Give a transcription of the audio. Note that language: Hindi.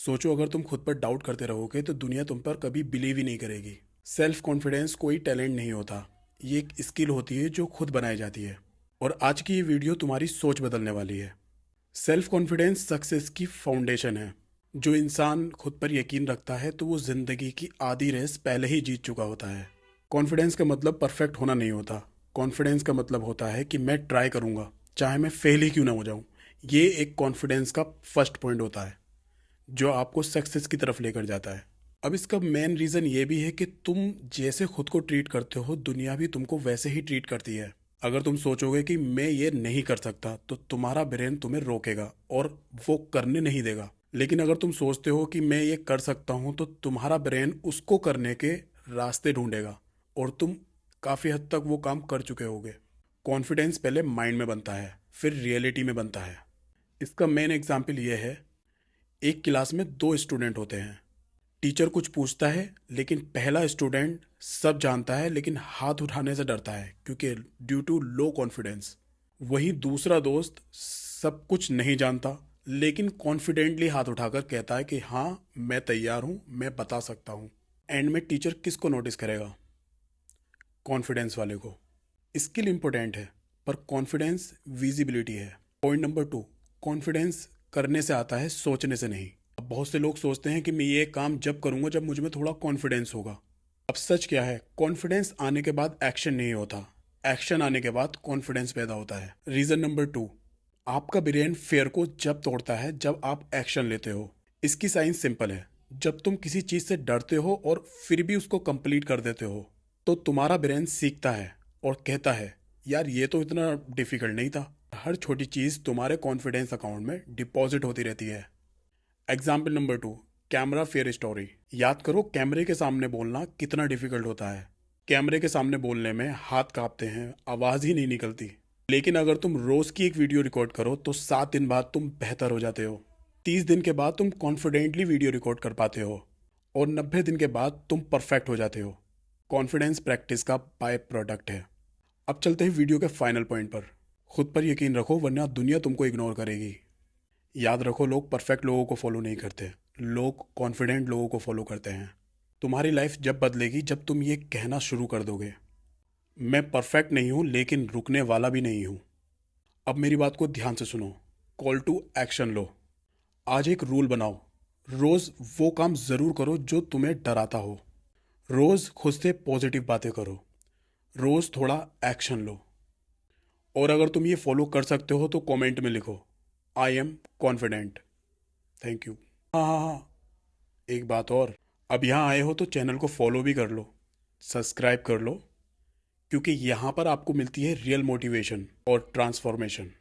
सोचो अगर तुम खुद पर डाउट करते रहोगे तो दुनिया तुम पर कभी बिलीव ही नहीं करेगी। सेल्फ कॉन्फिडेंस कोई टैलेंट नहीं होता, ये एक स्किल होती है जो खुद बनाई जाती है। और आज की ये वीडियो तुम्हारी सोच बदलने वाली है। सेल्फ कॉन्फिडेंस सक्सेस की फाउंडेशन है। जो इंसान खुद पर यकीन रखता है तो वो जिंदगी की आधी रेस पहले ही जीत चुका होता है। कॉन्फिडेंस का मतलब परफेक्ट होना नहीं होता। कॉन्फिडेंस का मतलब होता है कि मैं ट्राई करूंगा, चाहे मैं फेल ही क्यों ना हो जाऊं। ये एक कॉन्फिडेंस का फर्स्ट पॉइंट होता है जो आपको सक्सेस की तरफ लेकर जाता है। अब इसका मेन रीज़न ये भी है कि तुम जैसे खुद को ट्रीट करते हो दुनिया भी तुमको वैसे ही ट्रीट करती है। अगर तुम सोचोगे कि मैं ये नहीं कर सकता तो तुम्हारा ब्रेन तुम्हें रोकेगा और वो करने नहीं देगा। लेकिन अगर तुम सोचते हो कि मैं ये कर सकता हूँ तो तुम्हारा ब्रेन उसको करने के रास्ते ढूंढेगा और तुम काफ़ी हद तक वो काम कर चुके होगे। कॉन्फिडेंस पहले माइंड में बनता है, फिर रियलिटी में बनता है। इसका मेन एग्जाम्पल ये है, एक क्लास में दो स्टूडेंट होते हैं। टीचर कुछ पूछता है लेकिन पहला स्टूडेंट सब जानता है लेकिन हाथ उठाने से डरता है क्योंकि ड्यू टू लो कॉन्फिडेंस। वहीं दूसरा दोस्त सब कुछ नहीं जानता लेकिन कॉन्फिडेंटली हाथ उठाकर कहता है कि हाँ मैं तैयार हूँ, मैं बता सकता हूँ। एंड में टीचर किसको नोटिस करेगा? कॉन्फिडेंस वाले को। स्किल इंपॉर्टेंट है पर कॉन्फिडेंस विजिबिलिटी है। पॉइंट नंबर 2, कॉन्फिडेंस करने से आता है, सोचने से नहीं। अब बहुत से लोग सोचते हैं कि मैं ये काम जब करूंगा जब मुझ में थोड़ा कॉन्फिडेंस होगा। अब सच क्या है? कॉन्फिडेंस आने के बाद एक्शन नहीं होता, एक्शन आने के बाद कॉन्फिडेंस पैदा होता है। रीजन नंबर 2, आपका ब्रेन फेयर को जब तोड़ता है जब आप एक्शन लेते हो। इसकी साइंस सिंपल है, जब तुम किसी चीज से डरते हो और फिर भी उसको कंप्लीट कर देते हो तो तुम्हारा ब्रेन सीखता है और कहता है यार ये तो इतना डिफिकल्ट नहीं था। हर छोटी चीज़ तुम्हारे कॉन्फिडेंस अकाउंट में डिपॉजिट होती रहती है। Example number 2, camera fair story. याद करो कैमरे के सामने बोलना कितना डिफिकल्ट होता है। कैमरे के सामने बोलने में हाथ कांपते हैं, आवाज़ ही नहीं निकलती। लेकिन अगर तुम रोज़ की एक वीडियो रिकॉर्ड करो तो 7 दिन बाद तुम बेहतर हो जाते हो। 30 दिन के बाद तुम कॉन्फिडेंटली वीडियो रिकॉर्ड कर पाते हो और 90 दिन के बाद तुम परफेक्ट हो जाते हो। कॉन्फिडेंस प्रैक्टिस का बाय प्रोडक्ट है। अब चलते हैं वीडियो के फाइनल पॉइंट पर। खुद पर यकीन रखो वरना दुनिया तुमको इग्नोर करेगी। याद रखो, लोग परफेक्ट लोगों को फॉलो नहीं करते, लोग कॉन्फिडेंट लोगों को फॉलो करते हैं। तुम्हारी लाइफ जब बदलेगी जब तुम ये कहना शुरू कर दोगे, मैं परफेक्ट नहीं हूँ लेकिन रुकने वाला भी नहीं हूँ। अब मेरी बात को ध्यान से सुनो, कॉल टू एक्शन लो। आज एक रूल बनाओ, रोज़ वो काम ज़रूर करो जो तुम्हें डराता हो। रोज़ खुद से पॉजिटिव बातें करो। रोज़ थोड़ा एक्शन लो। और अगर तुम ये फॉलो कर सकते हो तो कमेंट में लिखो I am confident. Thank you. हाँ हाँ हाँ, एक बात और, अब यहाँ आए हो तो चैनल को फॉलो भी कर लो, सब्सक्राइब कर लो, क्योंकि यहाँ पर आपको मिलती है रियल मोटिवेशन और ट्रांसफॉर्मेशन।